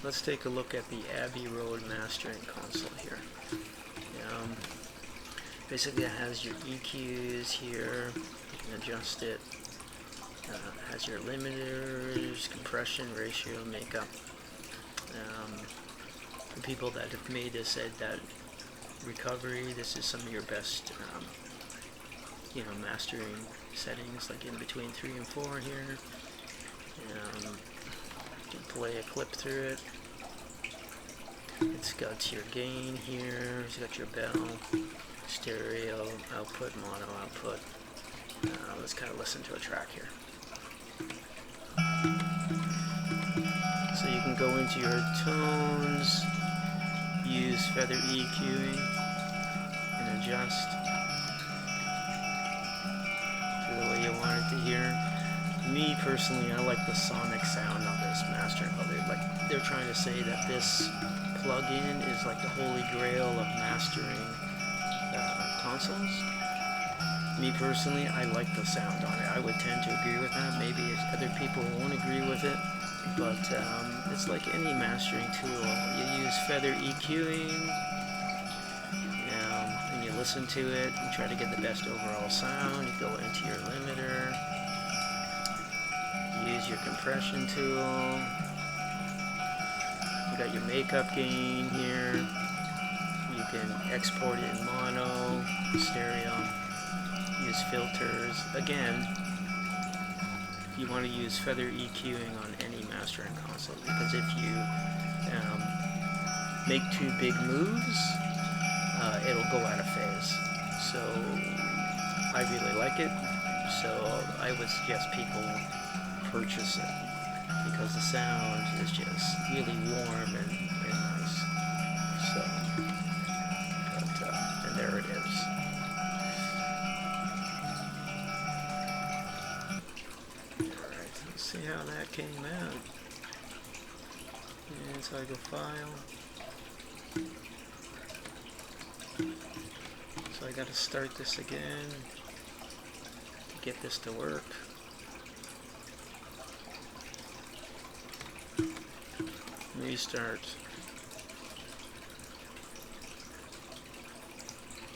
let's take a look at the Abbey Road mastering console here. Basically, it has your EQs here. You can adjust it. Has your limiters, compression, ratio, makeup. The people that have made this said that recovery, this is some of your best, mastering settings, like in between 3 and 4 here. You can play a clip through it. It's got your gain here. It's got your bell, stereo output, mono output. Let's kind of listen to a track here. So you can go into your tones, use feather EQing, and adjust to the way you want it to hear. Me personally, I like the sonic sound of this mastering. They're trying to say that this plug-in is like the holy grail of mastering consoles. Me personally, I like the sound on it. I would tend to agree with that. Maybe other people won't agree with it, but it's like any mastering tool. You use feather EQing, and you listen to it and try to get the best overall sound. You go into your limiter, use your compression tool. You got your makeup gain here. You can export it in mono, stereo. Use filters. Again, you want to use feather EQing on any mastering console, because if you make too big moves, it'll go out of phase. So I really like it. So I would suggest people purchase it, because the sound is just really warm and nice. So, and there it is. See how that came out. And so I go file. So I got to start this again to get this to work. Restart.